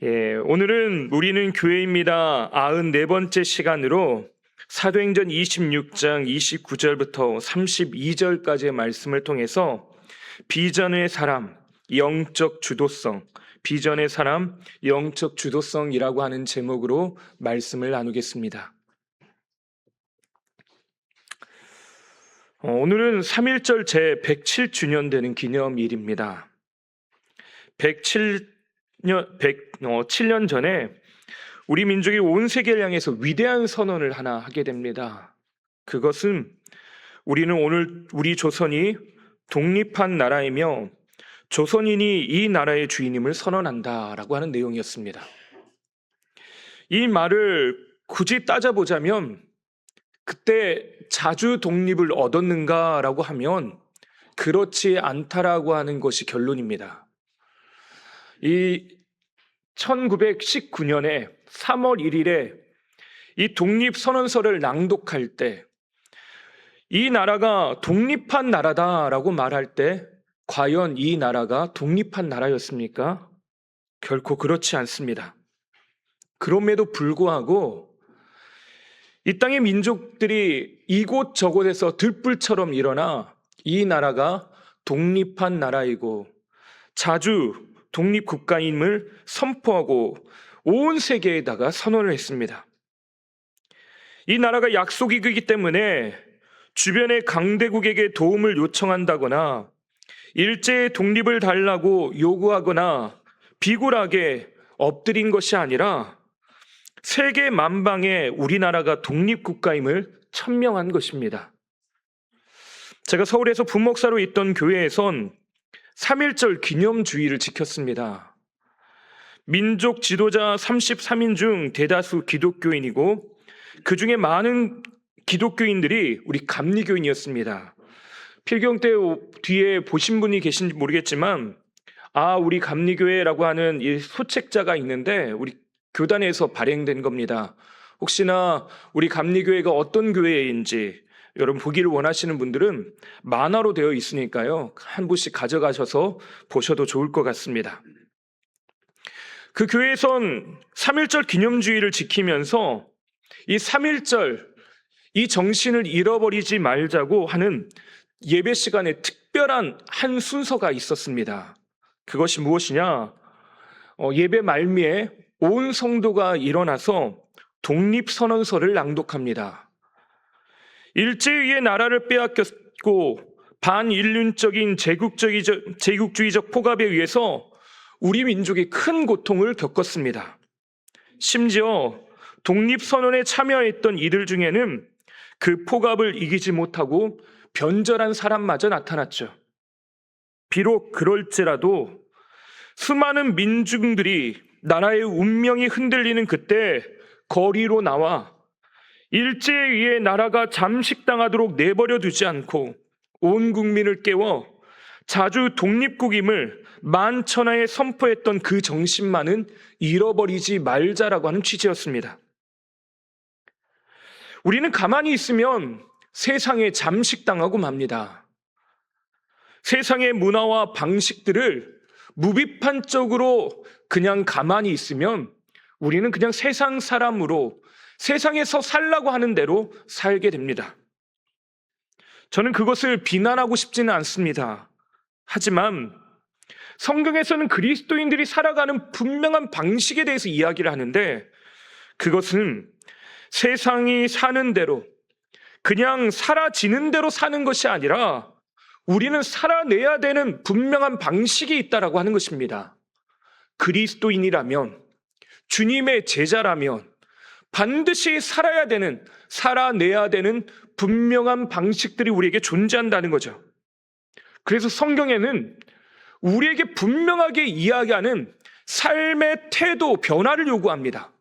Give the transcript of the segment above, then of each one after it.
오늘은 우리는 교회입니다. 94번째 시간으로 사도행전 26장 29절부터 32절까지의 말씀을 통해서 비전의 사람, 영적 주도성, 비전의 사람, 영적 주도성이라고 하는 제목으로 말씀을 나누겠습니다. 오늘은 3.1절 제 107주년 되는 기념일입니다. 7년 전에 우리 민족이 온 세계를 향해서 위대한 선언을 하나 하게 됩니다. 그것은 우리 조선이 독립한 나라이며 조선인이 이 나라의 주인임을 선언한다라고 하는 내용이었습니다. 이 말을 굳이 따져보자면 그때 자주 독립을 얻었는가라고 하면 그렇지 않다라고 하는 것이 결론입니다. 이 1919년에 3월 1일에 이 독립선언서를 낭독할 때 이 나라가 독립한 나라다라고 말할 때 과연 이 나라가 독립한 나라였습니까? 결코 그렇지 않습니다. 그럼에도 불구하고 이 땅의 민족들이 이곳저곳에서 들불처럼 일어나 이 나라가 독립한 나라이고 자주 독립국가임을 선포하고 온 세계에다가 선언을 했습니다. 이 나라가 약속이기 때문에 주변의 강대국에게 도움을 요청한다거나 일제의 독립을 달라고 요구하거나 비굴하게 엎드린 것이 아니라 세계 만방에 우리나라가 독립국가임을 천명한 것입니다. 제가 서울에서 부목사로 있던 교회에선 3.1절 기념주의를 지켰습니다. 민족 지도자 33인 중 대다수 기독교인이고 그 중에 많은 기독교인들이 우리 감리교인이었습니다. 필경 때 뒤에 보신 분이 계신지 모르겠지만 우리 감리교회라고 하는 이 소책자가 있는데 우리 교단에서 발행된 겁니다. 혹시나 우리 감리교회가 어떤 교회인지 여러분 보기를 원하시는 분들은 만화로 되어 있으니까요. 한 부씩 가져가셔서 보셔도 좋을 것 같습니다. 그 교회에선 3.1절 기념주의를 지키면서 이 3.1절 이 정신을 잃어버리지 말자고 하는 예배 시간에 특별한 한 순서가 있었습니다. 그것이 무엇이냐? 예배 말미에 온 성도가 일어나서 독립선언서를 낭독합니다. 일제의 나라를 빼앗겼고 반인륜적인 제국주의적 폭압에 의해서 우리 민족이 큰 고통을 겪었습니다. 심지어 독립선언에 참여했던 이들 중에는 그 폭압을 이기지 못하고 변절한 사람마저 나타났죠. 비록 그럴지라도 수많은 민중들이 나라의 운명이 흔들리는 그때 거리로 나와 일제에 의해 나라가 잠식당하도록 내버려 두지 않고 온 국민을 깨워 자주 독립국임을 만천하에 선포했던 그 정신만은 잃어버리지 말자라고 하는 취지였습니다. 우리는 가만히 있으면 세상에 잠식당하고 맙니다. 세상의 문화와 방식들을 무비판적으로 그냥 가만히 있으면 우리는 그냥 세상 사람으로 세상에서 살라고 하는 대로 살게 됩니다. 저는 그것을 비난하고 싶지는 않습니다. 하지만 성경에서는 그리스도인들이 살아가는 분명한 방식에 대해서 이야기를 하는데 그것은 세상이 사는 대로 그냥 사라지는 대로 사는 것이 아니라 우리는 살아내야 되는 분명한 방식이 있다라고 하는 것입니다. 그리스도인이라면 주님의 제자라면 반드시 살아내야 되는 분명한 방식들이 우리에게 존재한다는 거죠. 그래서 성경에는 우리에게 분명하게 이야기하는 삶의 태도 변화를 요구합니다.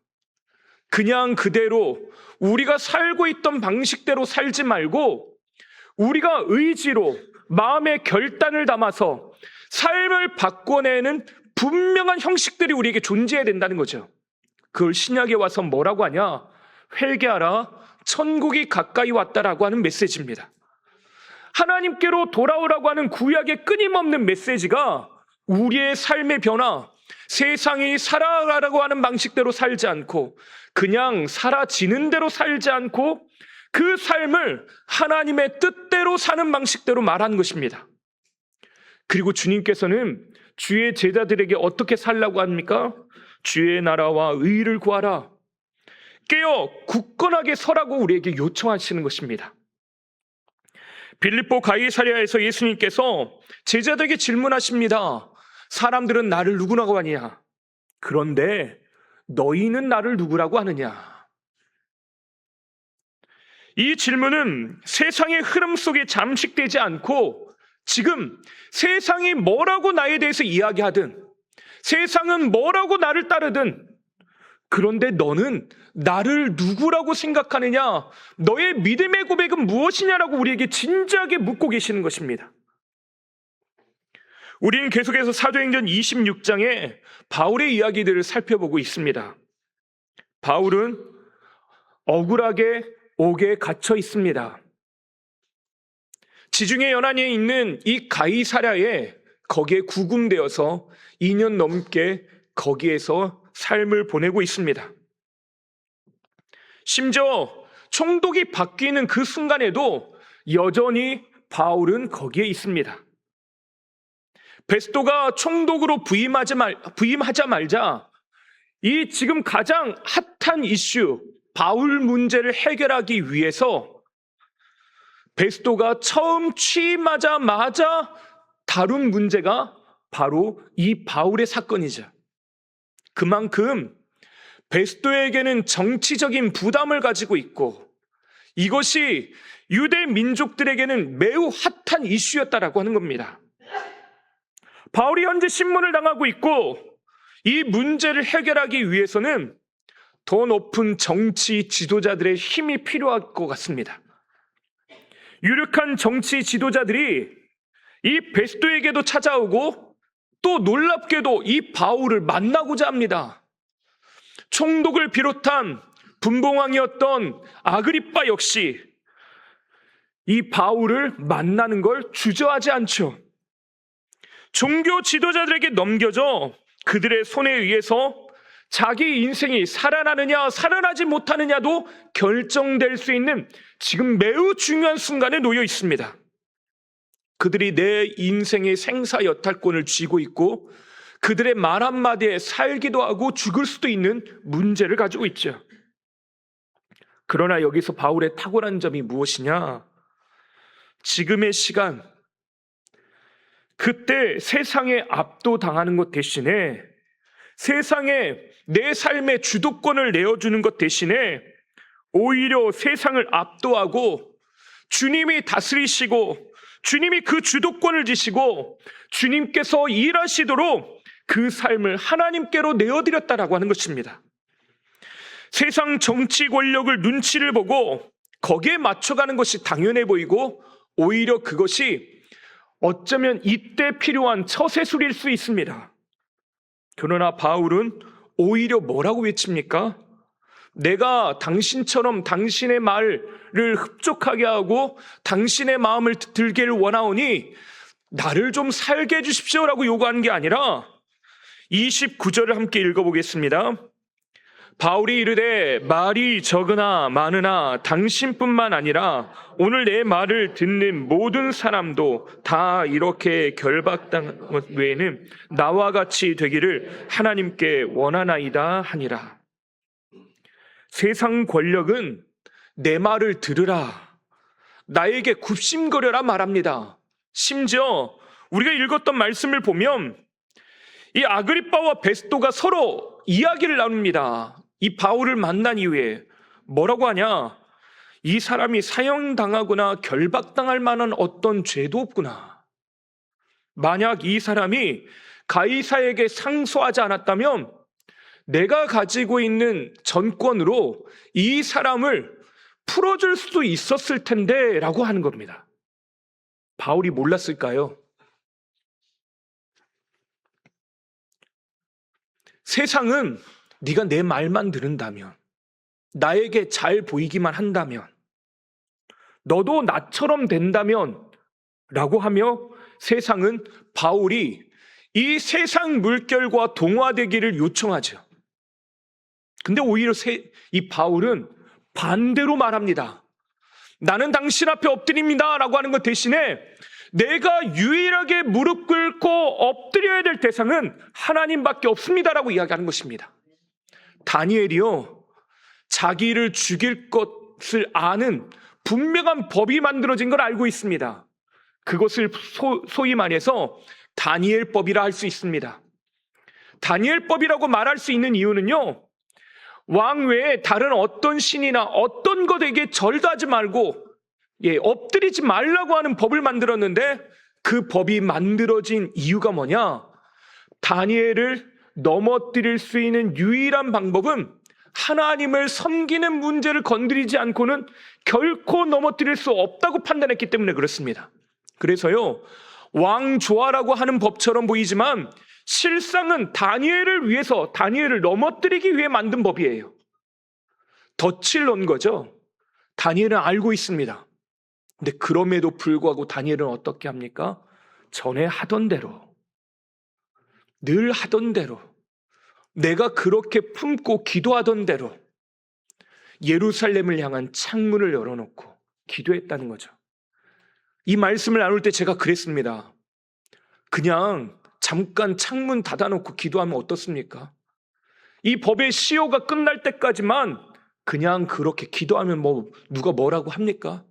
그냥 그대로 우리가 살고 있던 방식대로 살지 말고 우리가 의지로 마음의 결단을 담아서 삶을 바꿔내는 분명한 형식들이 우리에게 존재해야 된다는 거죠. 그걸 신약에 와서 뭐라고 하냐? 회개하라, 천국이 가까이 왔다라고 하는 메시지입니다. 하나님께로 돌아오라고 하는 구약의 끊임없는 메시지가 우리의 삶의 변화, 세상이 살아가라고 하는 방식대로 살지 않고 그냥 사라지는 대로 살지 않고 그 삶을 하나님의 뜻대로 사는 방식대로 말하는 것입니다. 그리고 주님께서는 주의 제자들에게 어떻게 살라고 합니까? 주의 나라와 의를 구하라. 깨어 굳건하게 서라고 우리에게 요청하시는 것입니다. 빌립보 가이사랴에서 예수님께서 제자들에게 질문하십니다. 사람들은 나를 누구라고 하느냐? 그런데 너희는 나를 누구라고 하느냐? 이 질문은 세상의 흐름 속에 잠식되지 않고 지금 세상이 뭐라고 나에 대해서 이야기하든 세상은 뭐라고 나를 따르든 그런데 너는 나를 누구라고 생각하느냐? 너의 믿음의 고백은 무엇이냐라고 우리에게 진지하게 묻고 계시는 것입니다. 우리는 계속해서 사도행전 26장에 바울의 이야기들을 살펴보고 있습니다. 바울은 억울하게 옥에 갇혀 있습니다. 지중해 연안에 있는 이 가이사랴에 거기에 구금되어서 2년 넘게 거기에서 삶을 보내고 있습니다. 심지어 총독이 바뀌는 그 순간에도 여전히 바울은 거기에 있습니다. 베스토가 총독으로 부임하자마자 이 지금 가장 핫한 이슈 바울 문제를 해결하기 위해서 베스토가 처음 취임하자마자 다룬 문제가 바로 이 바울의 사건이죠. 그만큼 베스토에게는 정치적인 부담을 가지고 있고 이것이 유대 민족들에게는 매우 핫한 이슈였다라고 하는 겁니다. 바울이 현재 신문을 당하고 있고 이 문제를 해결하기 위해서는 더 높은 정치 지도자들의 힘이 필요할 것 같습니다. 유력한 정치 지도자들이 이 베스토에게도 찾아오고 또 놀랍게도 이 바울을 만나고자 합니다. 총독을 비롯한 분봉왕이었던 아그리빠 역시 이 바울을 만나는 걸 주저하지 않죠. 종교 지도자들에게 넘겨져 그들의 손에 의해서 자기 인생이 살아나느냐 살아나지 못하느냐도 결정될 수 있는 지금 매우 중요한 순간에 놓여 있습니다. 그들이 내 인생의 생사여탈권을 쥐고 있고 그들의 말 한마디에 살기도 하고 죽을 수도 있는 문제를 가지고 있죠. 그러나 여기서 바울의 탁월한 점이 무엇이냐? 지금의 시간, 그때 세상에 압도당하는 것 대신에 세상에 내 삶의 주도권을 내어주는 것 대신에 오히려 세상을 압도하고 주님이 다스리시고 주님이 그 주도권을 지시고 주님께서 일하시도록 그 삶을 하나님께로 내어드렸다라고 하는 것입니다. 세상 정치 권력을 눈치를 보고 거기에 맞춰가는 것이 당연해 보이고 오히려 그것이 어쩌면 이때 필요한 처세술일 수 있습니다. 그러나 바울은 오히려 뭐라고 외칩니까? 내가 당신처럼 당신의 말을 흡족하게 하고 당신의 마음을 들기를 원하오니 나를 좀 살게 해주십시오라고 요구하는 게 아니라 29절을 함께 읽어보겠습니다. 바울이 이르되 말이 적으나 많으나 당신뿐만 아니라 오늘 내 말을 듣는 모든 사람도 다 이렇게 결박당한 것 외에는 나와 같이 되기를 하나님께 원하나이다 하니라. 세상 권력은 내 말을 들으라, 나에게 굽심거려라 말합니다. 심지어 우리가 읽었던 말씀을 보면 이 아그리빠와 베스토가 서로 이야기를 나눕니다. 이 바울을 만난 이후에 뭐라고 하냐? 이 사람이 사형당하거나 결박당할 만한 어떤 죄도 없구나. 만약 이 사람이 가이사에게 상소하지 않았다면 내가 가지고 있는 전권으로 이 사람을 풀어줄 수도 있었을 텐데 라고 하는 겁니다. 바울이 몰랐을까요? 세상은 네가 내 말만 들은다면, 나에게 잘 보이기만 한다면, 너도 나처럼 된다면 라고 하며 세상은 바울이 이 세상 물결과 동화되기를 요청하죠. 근데 오히려 이 바울은 반대로 말합니다. 나는 당신 앞에 엎드립니다 라고 하는 것 대신에 내가 유일하게 무릎 꿇고 엎드려야 될 대상은 하나님밖에 없습니다라고 이야기하는 것입니다. 다니엘이요, 자기를 죽일 것을 아는 분명한 법이 만들어진 걸 알고 있습니다. 그것을 소위 말해서 다니엘법이라 할 수 있습니다. 다니엘법이라고 말할 수 있는 이유는요, 왕 외에 다른 어떤 신이나 어떤 것에게 절도 하지 말고 엎드리지 말라고 하는 법을 만들었는데, 그 법이 만들어진 이유가 뭐냐? 다니엘을 넘어뜨릴 수 있는 유일한 방법은 하나님을 섬기는 문제를 건드리지 않고는 결코 넘어뜨릴 수 없다고 판단했기 때문에 그렇습니다. 그래서요, 왕조화라고 하는 법처럼 보이지만 실상은 다니엘을 위해서, 다니엘을 넘어뜨리기 위해 만든 법이에요. 덫을 넣은 거죠. 다니엘은 알고 있습니다. 근데 그럼에도 불구하고 다니엘은 어떻게 합니까? 전에 하던 대로, 늘 하던 대로, 내가 그렇게 품고 기도하던 대로 예루살렘을 향한 창문을 열어놓고 기도했다는 거죠. 이 말씀을 나눌 때 제가 그랬습니다. 그냥 잠깐 창문 닫아놓고 기도하면 어떻습니까? 이 법의 시효가 끝날 때까지만 그냥 그렇게 기도하면 누가 뭐라고 합니까?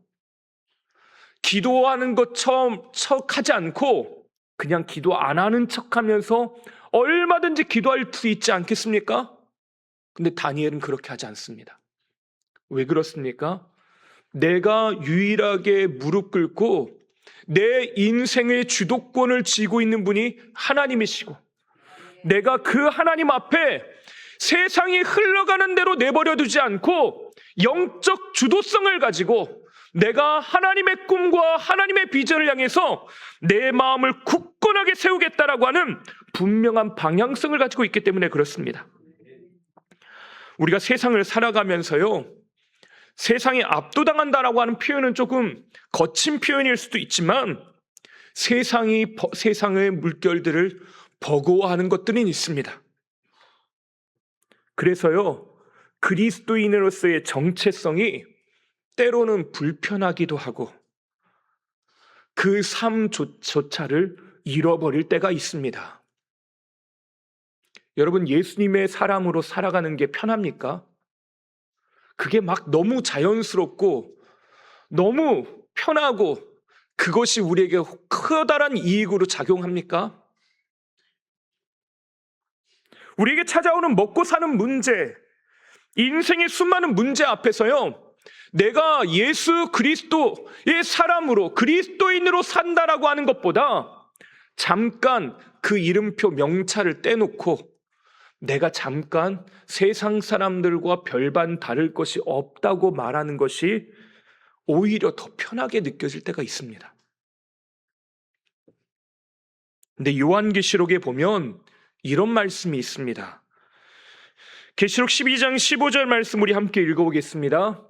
기도하는 것처럼 척하지 않고 그냥 기도 안 하는 척하면서 얼마든지 기도할 수 있지 않겠습니까? 근데 다니엘은 그렇게 하지 않습니다. 왜 그렇습니까? 내가 유일하게 무릎 꿇고 내 인생의 주도권을 쥐고 있는 분이 하나님이시고, 내가 그 하나님 앞에 세상이 흘러가는 대로 내버려 두지 않고 영적 주도성을 가지고 내가 하나님의 꿈과 하나님의 비전을 향해서 내 마음을 굳건하게 세우겠다라고 하는 분명한 방향성을 가지고 있기 때문에 그렇습니다. 우리가 세상을 살아가면서요, 세상에 압도당한다라고 하는 표현은 조금 거친 표현일 수도 있지만 세상의 물결들을 버거워하는 것들은 있습니다. 그래서요, 그리스도인으로서의 정체성이 때로는 불편하기도 하고 그 삶조차를 잃어버릴 때가 있습니다. 여러분, 예수님의 사람으로 살아가는 게 편합니까? 그게 막 너무 자연스럽고 너무 편하고 그것이 우리에게 커다란 이익으로 작용합니까? 우리에게 찾아오는 먹고 사는 문제, 인생의 수많은 문제 앞에서요, 내가 예수 그리스도의 사람으로, 그리스도인으로 산다라고 하는 것보다 잠깐 그 이름표 명찰을 떼놓고 내가 잠깐 세상 사람들과 별반 다를 것이 없다고 말하는 것이 오히려 더 편하게 느껴질 때가 있습니다. 근데 요한계시록에 보면 이런 말씀이 있습니다. 계시록 12장 15절 말씀 우리 함께 읽어보겠습니다.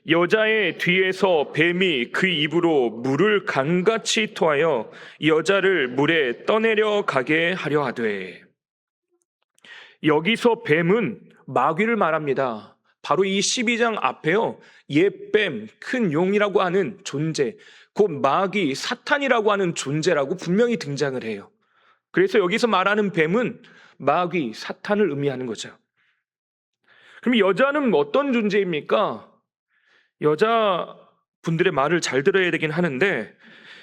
여자의 뒤에서 뱀이 그 입으로 물을 강같이 토하여 여자를 물에 떠내려 가게 하려 하되. 여기서 뱀은 마귀를 말합니다. 바로 이 12장 앞에요, 옛뱀, 큰 용이라고 하는 존재, 곧 마귀, 사탄이라고 하는 존재라고 분명히 등장을 해요. 그래서 여기서 말하는 뱀은 마귀, 사탄을 의미하는 거죠. 그럼 여자는 어떤 존재입니까? 여자분들의 말을 잘 들어야 되긴 하는데,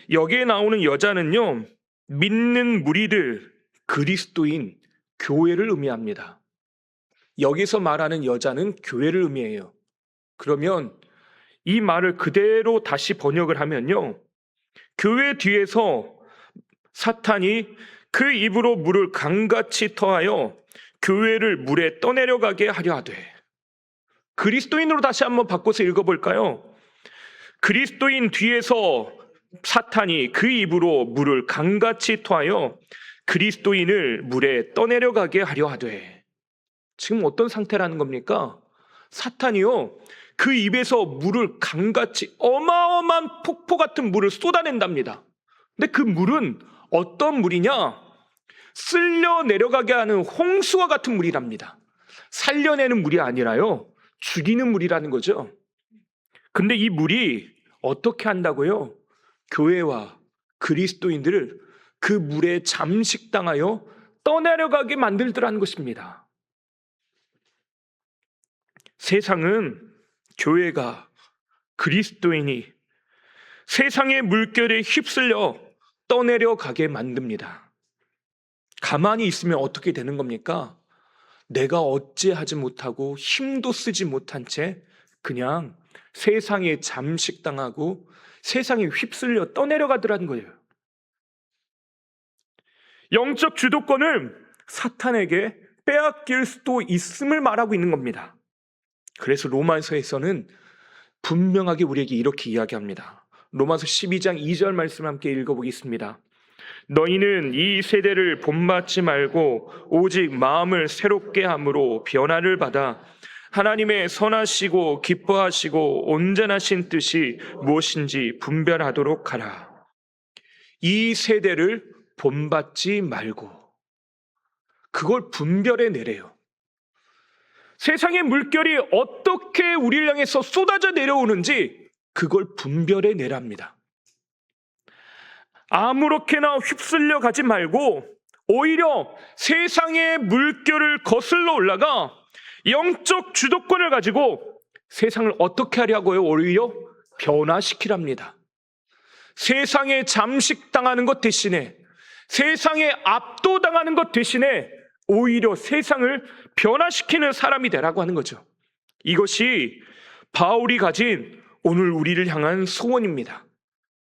여기에 나오는 여자는요, 믿는 무리들, 그리스도인, 교회를 의미합니다. 여기서 말하는 여자는 교회를 의미해요. 그러면 이 말을 그대로 다시 번역을 하면요, 교회 뒤에서 사탄이 그 입으로 물을 강같이 터하여 교회를 물에 떠내려가게 하려 하되. 그리스도인으로 다시 한번 바꿔서 읽어볼까요? 그리스도인 뒤에서 사탄이 그 입으로 물을 강같이 토하여 그리스도인을 물에 떠내려가게 하려 하되. 지금 어떤 상태라는 겁니까? 사탄이요, 그 입에서 물을 강같이, 어마어마한 폭포 같은 물을 쏟아낸답니다. 근데 그 물은 어떤 물이냐? 쓸려 내려가게 하는 홍수와 같은 물이랍니다. 살려내는 물이 아니라요, 죽이는 물이라는 거죠. 근데 이 물이 어떻게 한다고요? 교회와 그리스도인들을 그 물에 잠식당하여 떠내려가게 만들더라는 것입니다. 세상은 교회가, 그리스도인이 세상의 물결에 휩쓸려 떠내려가게 만듭니다. 가만히 있으면 어떻게 되는 겁니까? 내가 어찌하지 못하고 힘도 쓰지 못한 채 그냥 세상에 잠식당하고 세상에 휩쓸려 떠내려가더라는 거예요. 영적 주도권을 사탄에게 빼앗길 수도 있음을 말하고 있는 겁니다. 그래서 로마서에서는 분명하게 우리에게 이렇게 이야기합니다. 로마서 12장 2절 말씀 함께 읽어보겠습니다. 너희는 이 세대를 본받지 말고 오직 마음을 새롭게 함으로 변화를 받아 하나님의 선하시고 기뻐하시고 온전하신 뜻이 무엇인지 분별하도록 하라. 이 세대를 본받지 말고, 그걸 분별해 내래요. 세상의 물결이 어떻게 우리를 향해서 쏟아져 내려오는지 그걸 분별해 내랍니다. 아무렇게나 휩쓸려 가지 말고 오히려 세상의 물결을 거슬러 올라가 영적 주도권을 가지고 세상을 어떻게 하려고요? 오히려 변화시키랍니다. 세상에 잠식당하는 것 대신에, 세상에 압도당하는 것 대신에 오히려 세상을 변화시키는 사람이 되라고 하는 거죠. 이것이 바울이 가진 오늘 우리를 향한 소원입니다.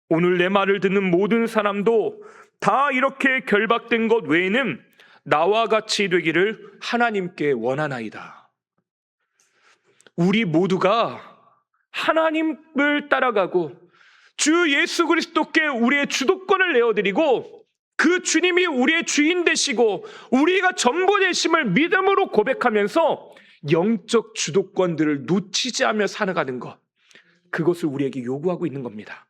오늘 내 말을 듣는 모든 사람도 다 이렇게 결박된 것 외에는 나와 같이 되기를 하나님께 원하나이다. 우리 모두가 하나님을 따라가고 주 예수 그리스도께 우리의 주도권을 내어드리고 그 주님이 우리의 주인 되시고 우리가 전부 되심을 믿음으로 고백하면서 영적 주도권들을 놓치지 않으며 살아가는 것, 그것을 우리에게 요구하고 있는 겁니다.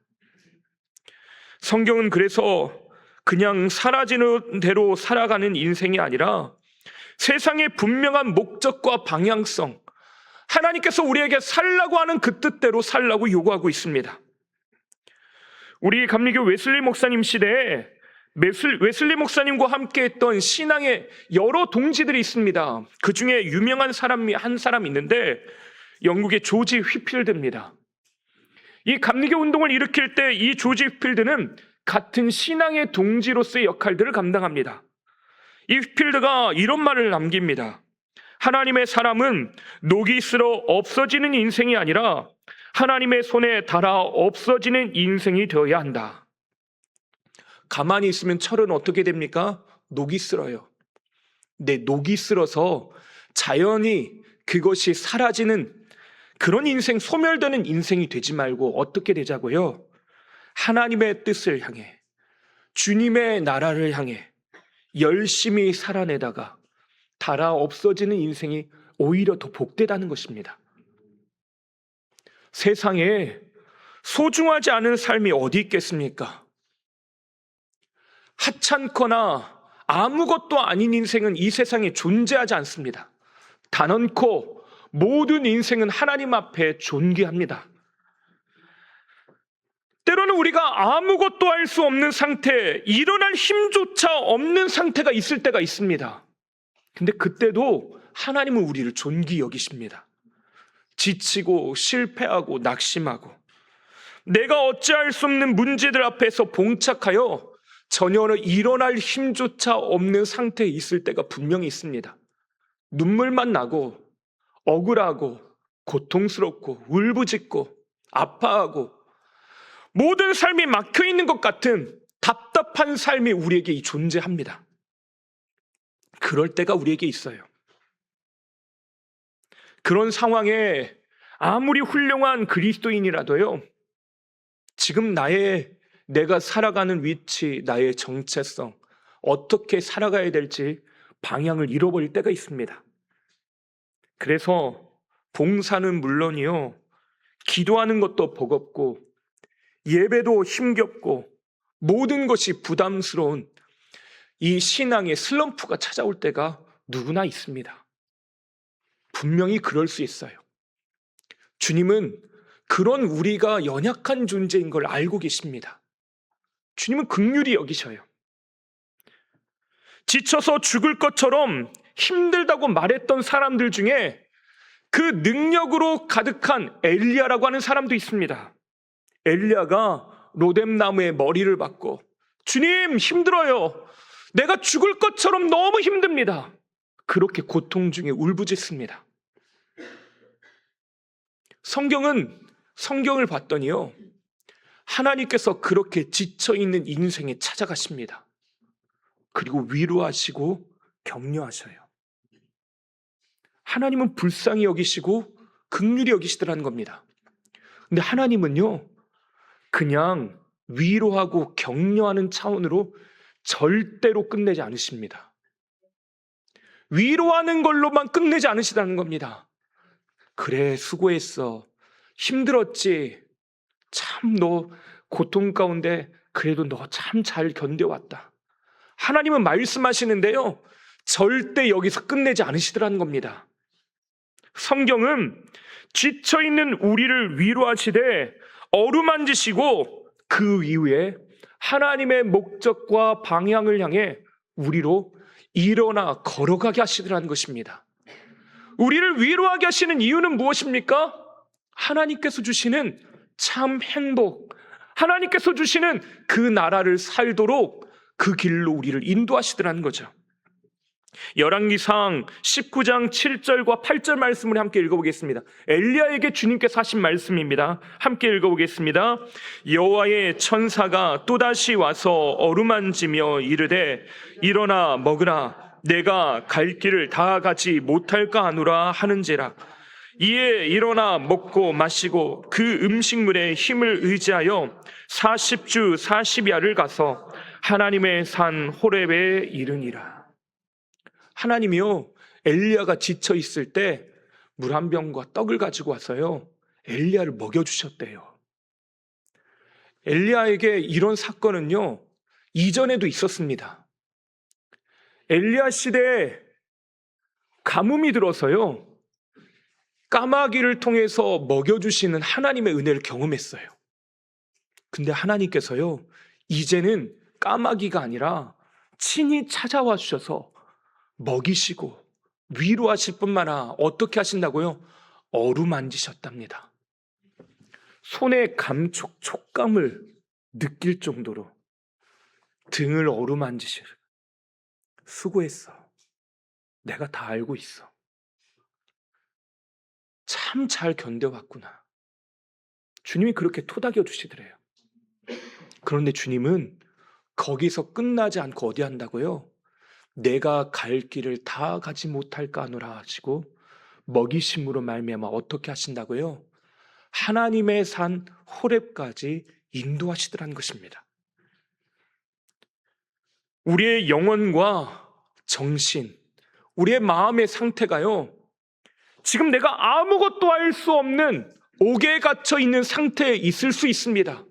성경은 그래서 그냥 사라지는 대로 살아가는 인생이 아니라 세상의 분명한 목적과 방향성, 하나님께서 우리에게 살라고 하는 그 뜻대로 살라고 요구하고 있습니다. 우리 감리교 웨슬리 목사님 시대에 웨슬리 목사님과 함께 했던 신앙의 여러 동지들이 있습니다. 그 중에 유명한 사람이 한 사람 있는데 영국의 조지 휘필드입니다. 이 감리교 운동을 일으킬 때 이 조지 휘필드는 같은 신앙의 동지로서의 역할들을 감당합니다. 이 휘필드가 이런 말을 남깁니다. 하나님의 사람은 녹이 슬어 없어지는 인생이 아니라 하나님의 손에 닿아 없어지는 인생이 되어야 한다. 가만히 있으면 철은 어떻게 됩니까? 녹이 슬어요. 근데 녹이 슬어서 자연히 그것이 사라지는 그런 인생, 소멸되는 인생이 되지 말고 어떻게 되자고요? 하나님의 뜻을 향해, 주님의 나라를 향해 열심히 살아내다가 닳아 없어지는 인생이 오히려 더 복되다는 것입니다. 세상에 소중하지 않은 삶이 어디 있겠습니까? 하찮거나 아무것도 아닌 인생은 이 세상에 존재하지 않습니다. 단언코 모든 인생은 하나님 앞에 존귀합니다. 때로는 우리가 아무것도 할 수 없는 상태, 일어날 힘조차 없는 상태가 있을 때가 있습니다. 근데 그때도 하나님은 우리를 존귀 여기십니다. 지치고 실패하고 낙심하고 내가 어찌할 수 없는 문제들 앞에서 봉착하여 전혀 일어날 힘조차 없는 상태에 있을 때가 분명히 있습니다. 눈물만 나고 억울하고 고통스럽고 울부짖고 아파하고 모든 삶이 막혀있는 것 같은 답답한 삶이 우리에게 존재합니다. 그럴 때가 우리에게 있어요. 그런 상황에 아무리 훌륭한 그리스도인이라도요, 지금 내가 살아가는 위치, 나의 정체성, 어떻게 살아가야 될지 방향을 잃어버릴 때가 있습니다. 그래서 봉사는 물론이요, 기도하는 것도 버겁고 예배도 힘겹고 모든 것이 부담스러운 이 신앙의 슬럼프가 찾아올 때가 누구나 있습니다. 분명히 그럴 수 있어요. 주님은 그런 우리가 연약한 존재인 걸 알고 계십니다. 주님은 긍휼히 여기셔요. 지쳐서 죽을 것처럼 힘들다고 말했던 사람들 중에 그 능력으로 가득한 엘리야라고 하는 사람도 있습니다. 엘리야가 로뎀나무에 머리를 박고 주님 힘들어요. 내가 죽을 것처럼 너무 힘듭니다. 그렇게 고통 중에 울부짖습니다. 성경을 봤더니요, 하나님께서 그렇게 지쳐있는 인생에 찾아가십니다. 그리고 위로하시고 격려하셔요. 하나님은 불쌍히 여기시고 긍휼히 여기시더라는 겁니다. 근데 하나님은요, 그냥 위로하고 격려하는 차원으로 절대로 끝내지 않으십니다. 위로하는 걸로만 끝내지 않으시다는 겁니다. 그래, 수고했어. 힘들었지. 참 너 고통 가운데 그래도 너 참 잘 견뎌왔다. 하나님은 말씀하시는데요, 절대 여기서 끝내지 않으시더라는 겁니다. 성경은 지쳐있는 우리를 위로하시되 어루만지시고 그 이후에 하나님의 목적과 방향을 향해 우리로 일어나 걸어가게 하시더라는 것입니다. 우리를 위로하게 하시는 이유는 무엇입니까? 하나님께서 주시는 참 행복, 하나님께서 주시는 그 나라를 살도록 그 길로 우리를 인도하시더라는 거죠. 열왕기상 19장 7절과 8절 말씀을 함께 읽어보겠습니다. 엘리야에게 주님께서 하신 말씀입니다. 함께 읽어보겠습니다. 여호와의 천사가 또다시 와서 어루만지며 이르되 일어나 먹으라. 내가 갈 길을 다 가지 못할까 하노라 하는지라. 이에 일어나 먹고 마시고 그 음식물의 힘을 의지하여 40주 40야를 가서 하나님의 산 호렙에 이르니라. 하나님이요, 엘리야가 지쳐 있을 때 물 한 병과 떡을 가지고 와서요, 엘리야를 먹여주셨대요. 엘리야에게 이런 사건은요, 이전에도 있었습니다. 엘리야 시대에 가뭄이 들어서요, 까마귀를 통해서 먹여주시는 하나님의 은혜를 경험했어요. 근데 하나님께서요, 이제는 까마귀가 아니라 친히 찾아와 주셔서 먹이시고 위로하실 뿐만 아니라 어떻게 하신다고요? 어루만지셨답니다. 손의 촉감을 느낄 정도로 등을 어루만지시고, 수고했어. 내가 다 알고 있어. 참 잘 견뎌왔구나. 주님이 그렇게 토닥여 주시더래요. 그런데 주님은 거기서 끝나지 않고 어디 한다고요? 내가 갈 길을 다 가지 못할까 하노라 하시고 먹이심으로 말미암아 어떻게 하신다고요? 하나님의 산 호렙까지 인도하시더라는 것입니다. 우리의 영혼과 정신, 우리의 마음의 상태가요, 지금 내가 아무것도 할 수 없는 옥에 갇혀 있는 상태에 있을 수 있습니다.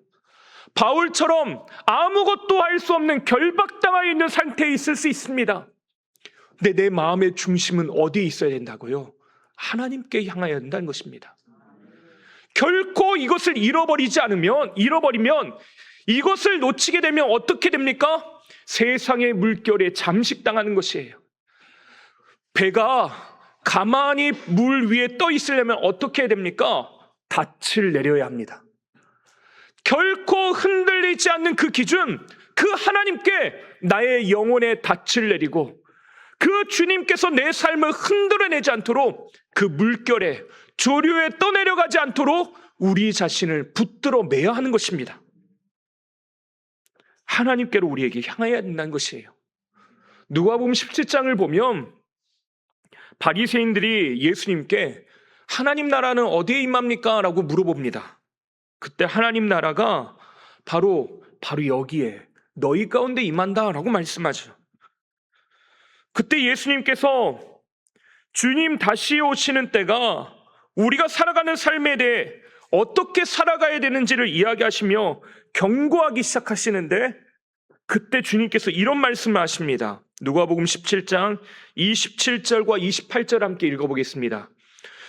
바울처럼 아무것도 할 수 없는 결박당하여 있는 상태에 있을 수 있습니다. 근데 내 마음의 중심은 어디에 있어야 된다고요? 하나님께 향하여야 된다는 것입니다. 결코 이것을 잃어버리면 이것을 놓치게 되면 어떻게 됩니까? 세상의 물결에 잠식당하는 것이에요. 배가 가만히 물 위에 떠 있으려면 어떻게 해야 됩니까? 닻을 내려야 합니다. 결코 흔들리지 않는 그 기준, 그 하나님께 나의 영혼의 닻을 내리고 그 주님께서 내 삶을 흔들어내지 않도록 그 물결에 조류에 떠내려가지 않도록 우리 자신을 붙들어 매야 하는 것입니다. 하나님께로 우리에게 향해야 된다는 것이에요. 누가복음 17장을 보면 바리새인들이 예수님께 하나님 나라는 어디에 임합니까? 라고 물어봅니다. 그때 하나님 나라가 바로 여기에 너희 가운데 임한다 라고 말씀하죠. 그때 예수님께서 주님 다시 오시는 때가 우리가 살아가는 삶에 대해 어떻게 살아가야 되는지를 이야기하시며 경고하기 시작하시는데 그때 주님께서 이런 말씀을 하십니다. 누가복음 17장 27절과 28절 함께 읽어보겠습니다.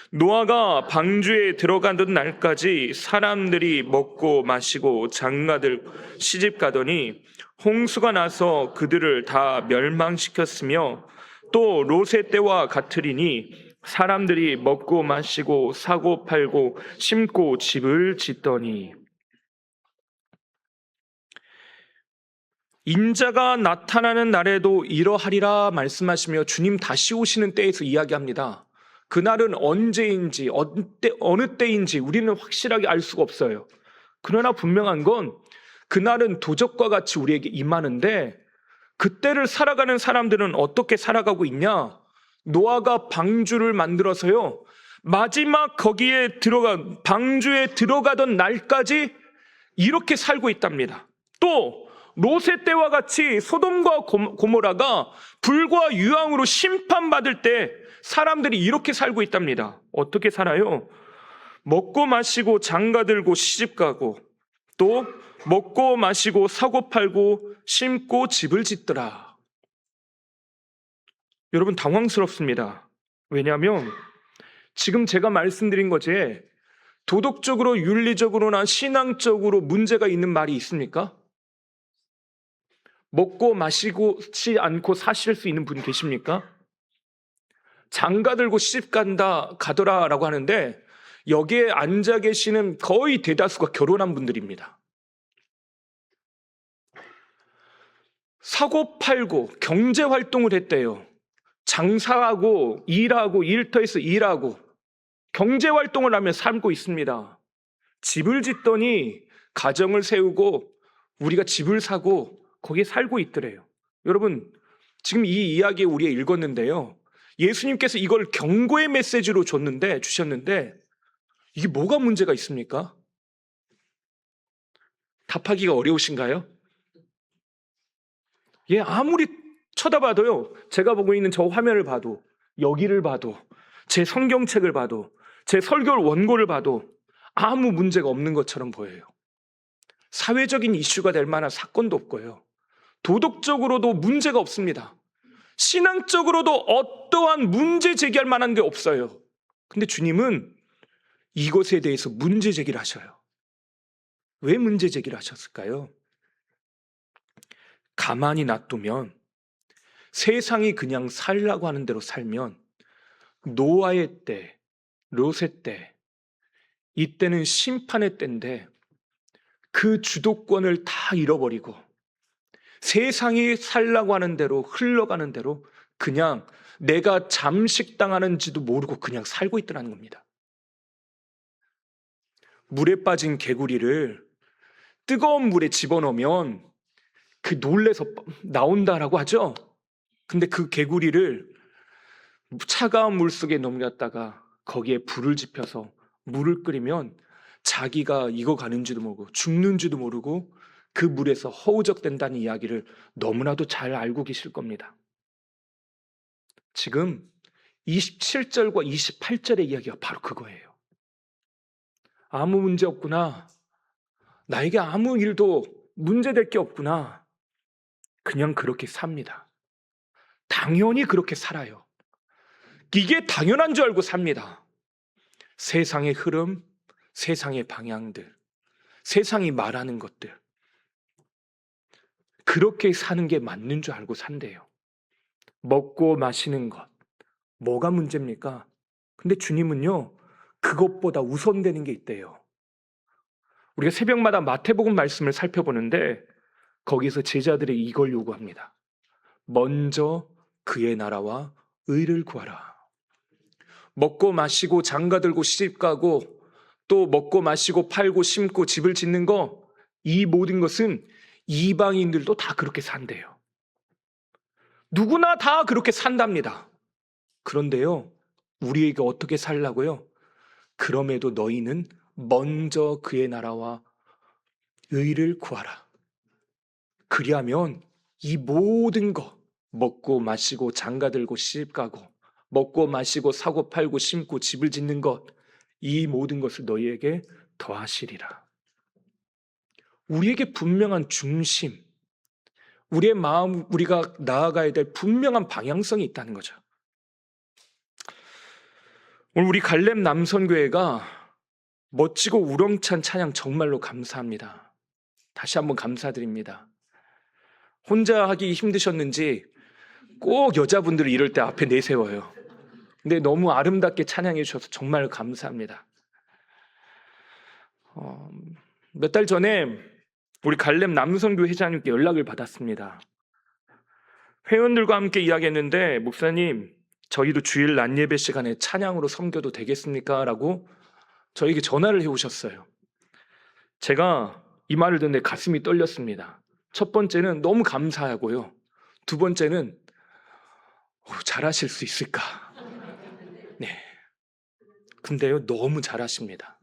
노아가 방주에 들어가던 날까지 사람들이 먹고 마시고 장가들 시집가더니 홍수가 나서 그들을 다 멸망시켰으며 또 롯의 때와 같으리니 사람들이 먹고 마시고 사고 팔고 심고 집을 짓더니. 인자가 나타나는 날에도 이러하리라 말씀하시며 주님 다시 오시는 때에서 이야기합니다. 그날은 언제인지 어느 때인지 우리는 확실하게 알 수가 없어요. 그러나 분명한 건 그날은 도적과 같이 우리에게 임하는데, 그때를 살아가는 사람들은 어떻게 살아가고 있냐? 노아가 방주를 만들어서요, 마지막 거기에 방주에 들어가던 날까지 이렇게 살고 있답니다. 또 롯의 때와 같이 소돔과 고모라가 불과 유황으로 심판받을 때 사람들이 이렇게 살고 있답니다. 어떻게 살아요? 먹고 마시고 장가들고 시집가고 또 먹고 마시고 사고 팔고 심고 집을 짓더라. 여러분, 당황스럽습니다. 왜냐하면 지금 제가 말씀드린 것에 도덕적으로 윤리적으로나 신앙적으로 문제가 있는 말이 있습니까? 먹고 마시고지 않고 사실 수 있는 분 계십니까? 장가 들고 시집 가더라 라고 하는데, 여기에 앉아 계시는 거의 대다수가 결혼한 분들입니다. 사고 팔고 경제 활동을 했대요. 장사하고 일하고 일터에서 일하고 경제 활동을 하며 살고 있습니다. 집을 짓더니 가정을 세우고 우리가 집을 사고 거기에 살고 있더래요. 여러분, 지금 이 이야기 우리가 읽었는데요, 예수님께서 이걸 경고의 메시지로 주셨는데 이게 뭐가 문제가 있습니까? 답하기가 어려우신가요? 아무리 쳐다봐도요, 제가 보고 있는 저 화면을 봐도, 여기를 봐도, 제 성경책을 봐도, 제 설교 원고를 봐도 아무 문제가 없는 것처럼 보여요. 사회적인 이슈가 될 만한 사건도 없고요, 도덕적으로도 문제가 없습니다. 신앙적으로도 어떠한 문제 제기할 만한 게 없어요. 근데 주님은 이것에 대해서 문제 제기를 하셔요. 왜 문제 제기를 하셨을까요? 가만히 놔두면, 세상이 그냥 살라고 하는 대로 살면 노아의 때, 롯의 때, 이때는 심판의 때인데 그 주도권을 다 잃어버리고 세상이 살라고 하는 대로 흘러가는 대로 그냥 내가 잠식당하는지도 모르고 그냥 살고 있더라는 겁니다. 물에 빠진 개구리를 뜨거운 물에 집어넣으면 그 놀래서 나온다라고 하죠. 근데 그 개구리를 차가운 물 속에 넘겼다가 거기에 불을 지펴서 물을 끓이면 자기가 익어가는지도 모르고 죽는지도 모르고 그 물에서 허우적된다는 이야기를 너무나도 잘 알고 계실 겁니다. 지금 27절과 28절의 이야기가 바로 그거예요. 아무 문제 없구나. 나에게 아무 일도 문제될 게 없구나. 그냥 그렇게 삽니다. 당연히 그렇게 살아요. 이게 당연한 줄 알고 삽니다. 세상의 흐름, 세상의 방향들, 세상이 말하는 것들, 그렇게 사는 게 맞는 줄 알고 산대요. 먹고 마시는 것, 뭐가 문제입니까? 근데 주님은요, 그것보다 우선되는 게 있대요. 우리가 새벽마다 마태복음 말씀을 살펴보는데 거기서 제자들이 이걸 요구합니다. 먼저 그의 나라와 의를 구하라. 먹고 마시고 장가들고 시집가고 또 먹고 마시고 팔고 심고 집을 짓는 거, 이 모든 것은 이방인들도 다 그렇게 산대요. 누구나 다 그렇게 산답니다. 그런데요, 우리에게 어떻게 살라고요? 그럼에도 너희는 먼저 그의 나라와 의를 구하라. 그리하면 이 모든 거, 먹고 마시고 장가들고 시집가고 먹고 마시고 사고 팔고 심고 집을 짓는 것, 이 모든 것을 너희에게 더하시리라. 우리에게 분명한 중심, 우리의 마음, 우리가 나아가야 될 분명한 방향성이 있다는 거죠. 오늘 우리 갈렙 남선교회가 멋지고 우렁찬 찬양 정말로 감사합니다. 다시 한번 감사드립니다. 혼자 하기 힘드셨는지 꼭 여자분들을 이럴 때 앞에 내세워요. 근데 너무 아름답게 찬양해 주셔서 정말 감사합니다. 몇 달 전에 우리 갈렙 남선교회 회장님께 연락을 받았습니다. 회원들과 함께 이야기했는데, 목사님, 저희도 주일 낮 예배 시간에 찬양으로 섬겨도 되겠습니까? 라고 저에게 전화를 해오셨어요. 제가 이 말을 듣는데 가슴이 떨렸습니다. 첫 번째는 너무 감사하고요. 두 번째는 잘하실 수 있을까? 네. 근데요, 너무 잘하십니다.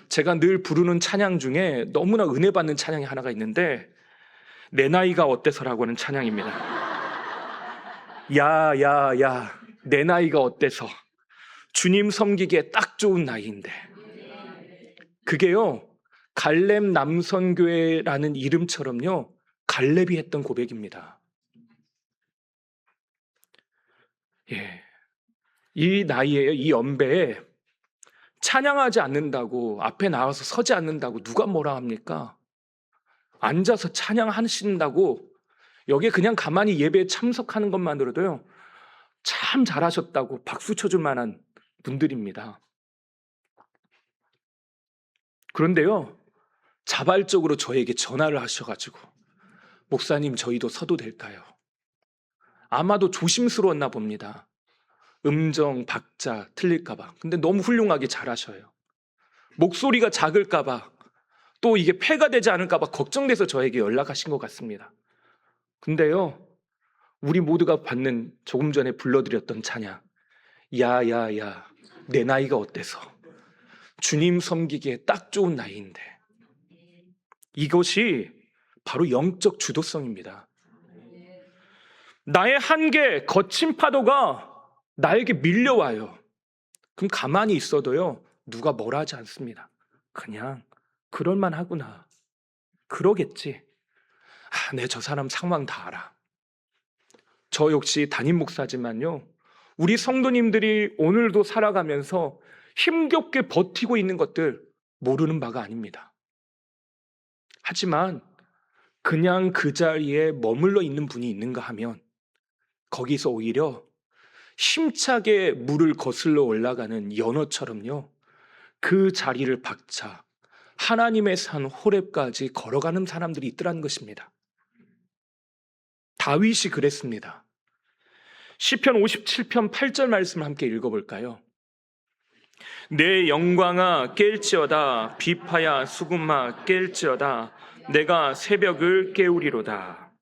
제가 늘 부르는 찬양 중에 너무나 은혜 받는 찬양이 하나가 있는데, 내 나이가 어때서라고 하는 찬양입니다. 야, 내 나이가 어때서? 주님 섬기기에 딱 좋은 나이인데. 그게요, 갈렙 남선교회라는 이름처럼요, 갈렙이 했던 고백입니다. 예, 이 나이에, 이 연배에 찬양하지 않는다고, 앞에 나와서 서지 않는다고 누가 뭐라 합니까? 앉아서 찬양하신다고, 여기에 그냥 가만히 예배에 참석하는 것만으로도요, 참 잘하셨다고 박수 쳐줄 만한 분들입니다. 그런데요, 자발적으로 저에게 전화를 하셔가지고, 목사님, 저희도 서도 될까요? 아마도 조심스러웠나 봅니다. 음정, 박자 틀릴까봐. 근데 너무 훌륭하게 잘하셔요. 목소리가 작을까봐, 또 이게 폐가 되지 않을까봐 걱정돼서 저에게 연락하신 것 같습니다. 근데요, 우리 모두가 받는 조금 전에 불러드렸던 찬양, 야, 내 나이가 어때서? 주님 섬기기에 딱 좋은 나이인데. 이것이 바로 영적 주도성입니다. 나의 한계, 거친 파도가 나에게 밀려와요. 그럼 가만히 있어도요, 누가 뭐라 하지 않습니다. 그냥 그럴만하구나, 그러겠지. 내 저 사람 상황 다 알아. 저 역시 담임 목사지만요, 우리 성도님들이 오늘도 살아가면서 힘겹게 버티고 있는 것들 모르는 바가 아닙니다. 하지만 그냥 그 자리에 머물러 있는 분이 있는가 하면, 거기서 오히려 힘차게 물을 거슬러 올라가는 연어처럼요, 그 자리를 박차 하나님의 산 호렙까지 걸어가는 사람들이 있더라는 것입니다. 다윗이 그랬습니다. 시편 57편 8절 말씀을 함께 읽어볼까요? 내 영광아 깰지어다, 비파야 수금아 깰지어다, 내가 새벽을 깨우리로다.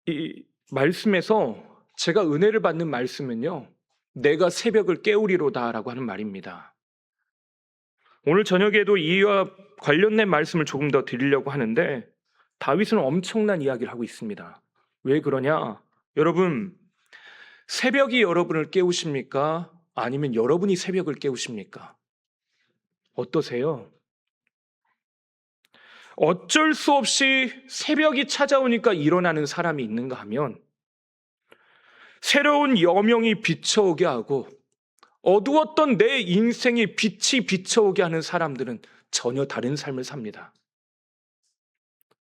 이 말씀에서 제가 은혜를 받는 말씀은요, 내가 새벽을 깨우리로다 라고 하는 말입니다. 오늘 저녁에도 이와 관련된 말씀을 조금 더 드리려고 하는데, 다윗은 엄청난 이야기를 하고 있습니다. 왜 그러냐? 여러분, 새벽이 여러분을 깨우십니까? 아니면 여러분이 새벽을 깨우십니까? 어떠세요? 어쩔 수 없이 새벽이 찾아오니까 일어나는 사람이 있는가 하면, 새로운 여명이 비춰오게 하고 어두웠던 내 인생의 빛이 비춰오게 하는 사람들은 전혀 다른 삶을 삽니다.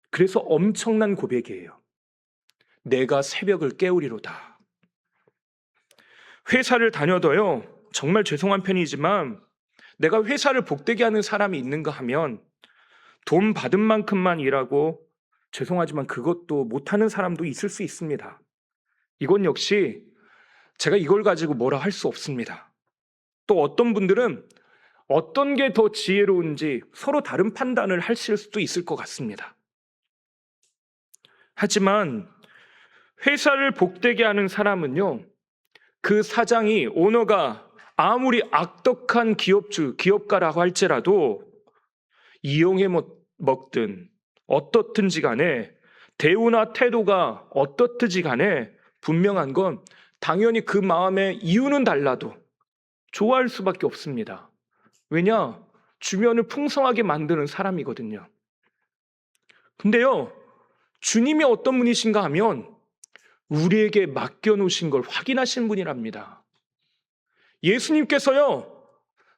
그래서 엄청난 고백이에요. 내가 새벽을 깨우리로다. 회사를 다녀도요, 정말 죄송한 편이지만 내가 회사를 복되게 하는 사람이 있는가 하면 돈 받은 만큼만 일하고, 죄송하지만 그것도 못하는 사람도 있을 수 있습니다. 이건 역시 제가 이걸 가지고 뭐라 할 수 없습니다. 또 어떤 분들은 어떤 게 더 지혜로운지 서로 다른 판단을 하실 수도 있을 것 같습니다. 하지만 회사를 복되게 하는 사람은요, 그 사장이, 오너가 아무리 악덕한 기업가라고 할지라도 이용해 먹든 어떻든지 간에, 대우나 태도가 어떻든지 간에 분명한 건 당연히 그 마음의 이유는 달라도 좋아할 수밖에 없습니다. 왜냐? 주변을 풍성하게 만드는 사람이거든요. 근데요, 주님이 어떤 분이신가 하면 우리에게 맡겨놓으신 걸 확인하신 분이랍니다. 예수님께서요,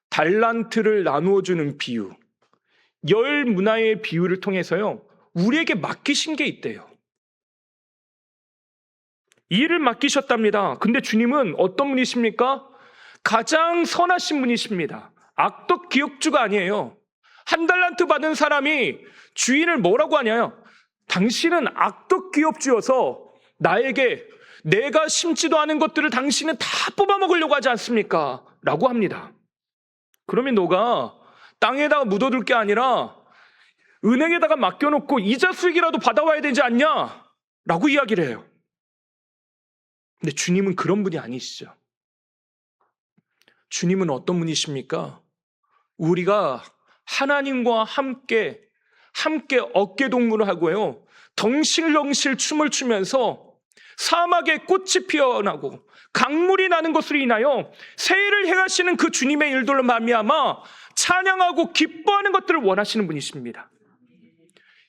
달란트를 나누어주는 비유, 10문화의 비유를 통해서요, 우리에게 맡기신 게 있대요. 이 일을 맡기셨답니다. 근데 주님은 어떤 분이십니까? 가장 선하신 분이십니다. 악덕 기업주가 아니에요. 1달란트 받은 사람이 주인을 뭐라고 하냐요? 당신은 악덕 기업주여서 나에게 내가 심지도 않은 것들을 당신은 다 뽑아먹으려고 하지 않습니까? 라고 합니다. 그러면 너가 땅에다가 묻어둘 게 아니라 은행에다가 맡겨놓고 이자 수익이라도 받아와야 되지 않냐? 라고 이야기를 해요. 근데 주님은 그런 분이 아니시죠. 주님은 어떤 분이십니까? 우리가 하나님과 함께 어깨동무를 하고요, 덩실덩실 춤을 추면서 사막에 꽃이 피어나고 강물이 나는 것으로 인하여 새해를 행하시는 그 주님의 일들로 말미암아 찬양하고 기뻐하는 것들을 원하시는 분이십니다.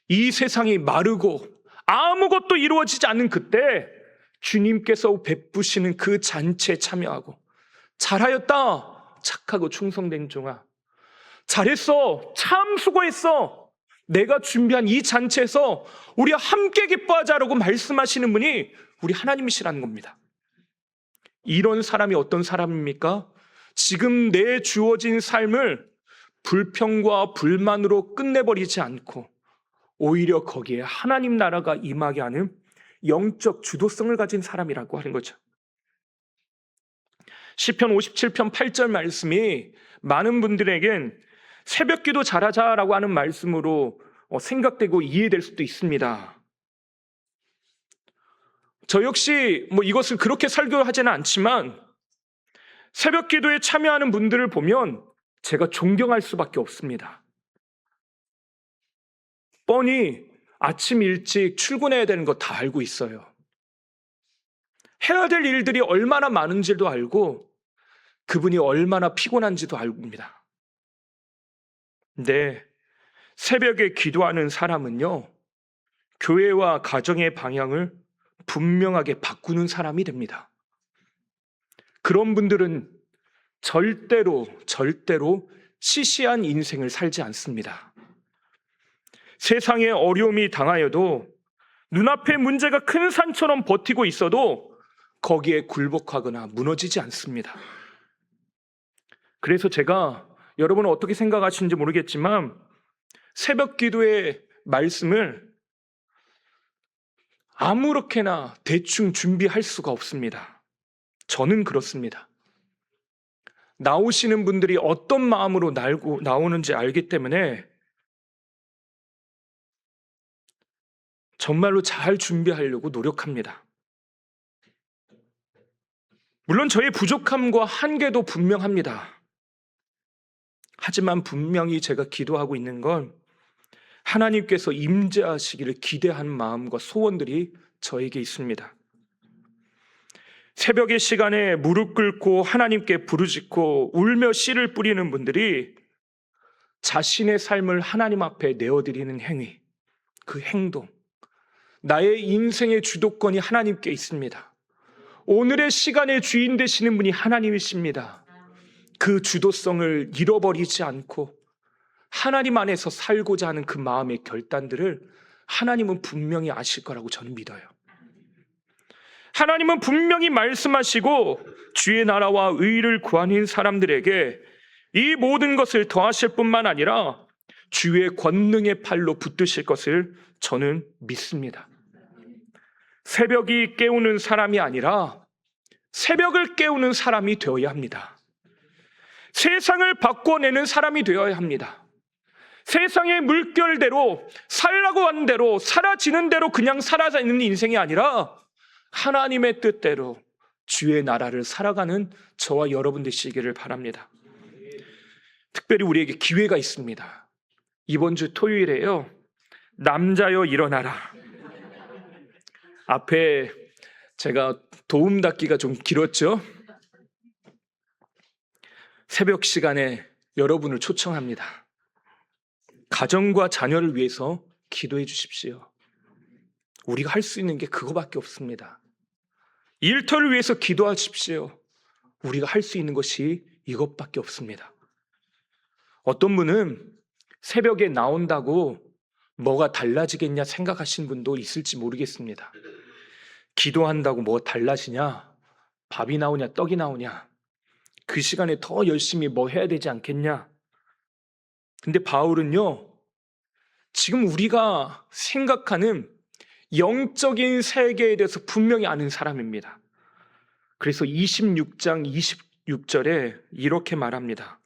이 세상이 마르고 아무것도 이루어지지 않는 그때 주님께서 베푸시는 그 잔치에 참여하고, 잘하였다 착하고 충성된 종아, 잘했어, 참 수고했어, 내가 준비한 이 잔치에서 우리 함께 기뻐하자라고 말씀하시는 분이 우리 하나님이시라는 겁니다. 이런 사람이 어떤 사람입니까? 지금 내 주어진 삶을 불평과 불만으로 끝내버리지 않고 오히려 거기에 하나님 나라가 임하게 하는 영적 주도성을 가진 사람이라고 하는 거죠. 시편 57편 8절 말씀이 많은 분들에겐 새벽기도 잘하자라고 하는 말씀으로 생각되고 이해될 수도 있습니다. 저 역시 이것을 그렇게 설교하지는 않지만 새벽기도에 참여하는 분들을 보면 제가 존경할 수밖에 없습니다. 뻔히 아침 일찍 출근해야 되는 거 다 알고 있어요. 해야 될 일들이 얼마나 많은지도 알고 그분이 얼마나 피곤한지도 압니다. 근데 새벽에 기도하는 사람은요, 교회와 가정의 방향을 분명하게 바꾸는 사람이 됩니다. 그런 분들은 절대로 시시한 인생을 살지 않습니다. 세상에 어려움이 당하여도 눈앞에 문제가 큰 산처럼 버티고 있어도 거기에 굴복하거나 무너지지 않습니다. 그래서 제가 여러분은 어떻게 생각하시는지 모르겠지만 새벽 기도의 말씀을 아무렇게나 대충 준비할 수가 없습니다. 저는 그렇습니다. 나오시는 분들이 어떤 마음으로 나오는지 알기 때문에 정말로 잘 준비하려고 노력합니다. 물론 저의 부족함과 한계도 분명합니다. 하지만 분명히 제가 기도하고 있는 건 하나님께서 임재하시기를 기대하는 마음과 소원들이 저에게 있습니다. 새벽의 시간에 무릎 꿇고 하나님께 부르짖고 울며 씨를 뿌리는 분들이 자신의 삶을 하나님 앞에 내어드리는 행위, 그 행동, 나의 인생의 주도권이 하나님께 있습니다. 오늘의 시간의 주인 되시는 분이 하나님이십니다. 그 주도성을 잃어버리지 않고 하나님 안에서 살고자 하는 그 마음의 결단들을 하나님은 분명히 아실 거라고 저는 믿어요. 하나님은 분명히 말씀하시고 주의 나라와 의를 구하는 사람들에게 이 모든 것을 더하실 뿐만 아니라 주의 권능의 팔로 붙드실 것을 저는 믿습니다. 새벽이 깨우는 사람이 아니라 새벽을 깨우는 사람이 되어야 합니다. 세상을 바꿔내는 사람이 되어야 합니다. 세상의 물결대로 살라고 하는 대로 사라지는 대로 그냥 살아있는 인생이 아니라 하나님의 뜻대로 주의 나라를 살아가는 저와 여러분 되시기를 바랍니다. 특별히 우리에게 기회가 있습니다. 이번 주 토요일에요, 남자여 일어나라. 앞에 제가 도움 닫기가 좀 길었죠? 새벽 시간에 여러분을 초청합니다. 가정과 자녀를 위해서 기도해 주십시오. 우리가 할 수 있는 게 그거밖에 없습니다. 일터를 위해서 기도하십시오. 우리가 할 수 있는 것이 이것밖에 없습니다. 어떤 분은 새벽에 나온다고 뭐가 달라지겠냐 생각하시는 분도 있을지 모르겠습니다. 기도한다고 뭐가 달라지냐? 밥이 나오냐 떡이 나오냐? 그 시간에 더 열심히 뭐 해야 되지 않겠냐? 근데 바울은요, 지금 우리가 생각하는 영적인 세계에 대해서 분명히 아는 사람입니다. 그래서 26장 26절에 이렇게 말합니다.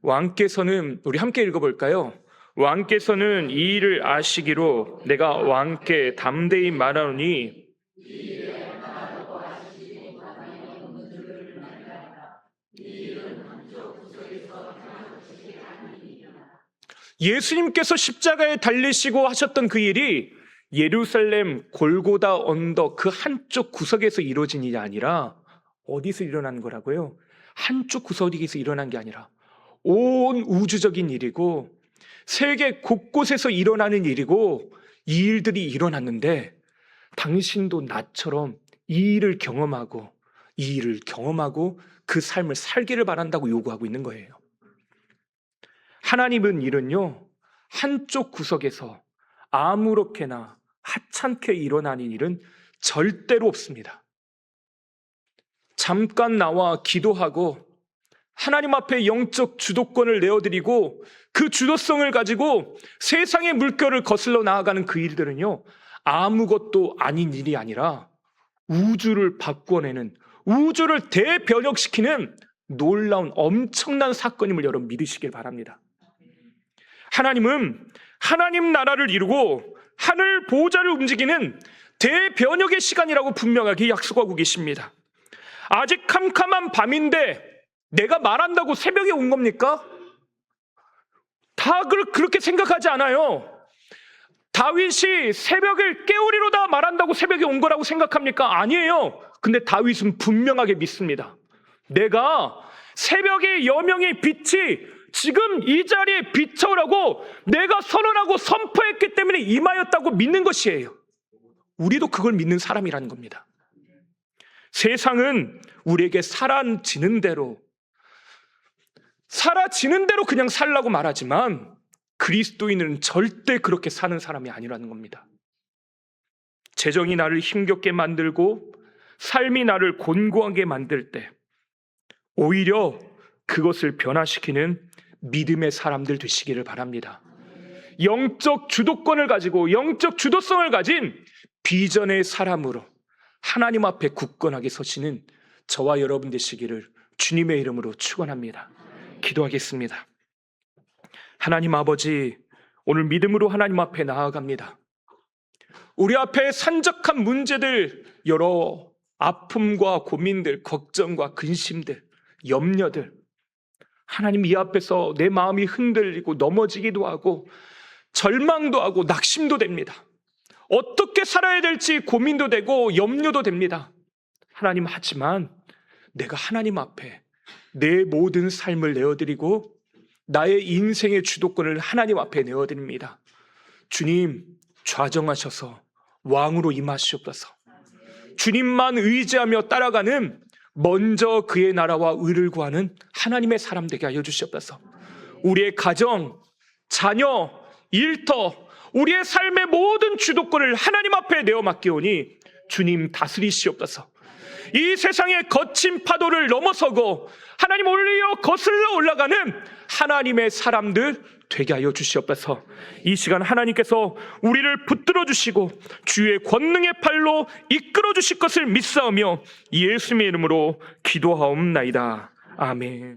왕께서는, 우리 함께 읽어볼까요? 왕께서는 이 일을 아시기로 내가 왕께 담대히 말하노니 예수님께서 십자가에 달리시고 하셨던 그 일이 예루살렘 골고다 언덕 그 한쪽 구석에서 이루어진 일이 아니라 어디서 일어난 거라고요? 한쪽 구석에서 일어난 게 아니라 온 우주적인 일이고 세계 곳곳에서 일어나는 일이고 이 일들이 일어났는데 당신도 나처럼 이 일을 경험하고 그 삶을 살기를 바란다고 요구하고 있는 거예요. 하나님은 일은요, 한쪽 구석에서 아무렇게나 하찮게 일어나는 일은 절대로 없습니다. 잠깐 나와 기도하고 하나님 앞에 영적 주도권을 내어드리고 그 주도성을 가지고 세상의 물결을 거슬러 나아가는 그 일들은요, 아무것도 아닌 일이 아니라 우주를 바꿔내는, 우주를 대변혁시키는 놀라운 엄청난 사건임을 여러분 믿으시길 바랍니다. 하나님은 하나님 나라를 이루고 하늘 보좌를 움직이는 대변혁의 시간이라고 분명하게 약속하고 계십니다. 아직 캄캄한 밤인데 내가 말한다고 새벽에 온 겁니까? 다 그렇게 생각하지 않아요. 다윗이 새벽을 깨우리로다 말한다고 새벽에 온 거라고 생각합니까? 아니에요. 근데 다윗은 분명하게 믿습니다. 내가 새벽의 여명의 빛이 지금 이 자리에 비춰오라고 내가 선언하고 선포했기 때문에 임하였다고 믿는 것이에요. 우리도 그걸 믿는 사람이라는 겁니다. 세상은 우리에게 사라지는 대로 그냥 살라고 말하지만 그리스도인은 절대 그렇게 사는 사람이 아니라는 겁니다. 재정이 나를 힘겹게 만들고 삶이 나를 곤고하게 만들 때 오히려 그것을 변화시키는 믿음의 사람들 되시기를 바랍니다. 영적 주도권을 가지고 영적 주도성을 가진 비전의 사람으로 하나님 앞에 굳건하게 서시는 저와 여러분 되시기를 주님의 이름으로 축원합니다. 기도하겠습니다. 하나님 아버지, 오늘 믿음으로 하나님 앞에 나아갑니다. 우리 앞에 산적한 문제들, 여러 아픔과 고민들, 걱정과 근심들, 염려들, 하나님 이 앞에서 내 마음이 흔들리고 넘어지기도 하고 절망도 하고 낙심도 됩니다. 어떻게 살아야 될지 고민도 되고 염려도 됩니다. 하나님, 하지만 내가 하나님 앞에 내 모든 삶을 내어드리고 나의 인생의 주도권을 하나님 앞에 내어드립니다. 주님, 좌정하셔서 왕으로 임하시옵소서. 주님만 의지하며 따라가는 먼저 그의 나라와 의를 구하는 하나님의 사람 되게 하여 주시옵소서. 우리의 가정, 자녀, 일터, 우리의 삶의 모든 주도권을 하나님 앞에 내어 맡기오니 주님 다스리시옵소서. 이 세상의 거친 파도를 넘어서고 하나님 올려 거슬러 올라가는 하나님의 사람들 되게 하여 주시옵소서. 이 시간 하나님께서 우리를 붙들어 주시고 주의 권능의 팔로 이끌어 주실 것을 믿사오며 예수님의 이름으로 기도하옵나이다. 아멘.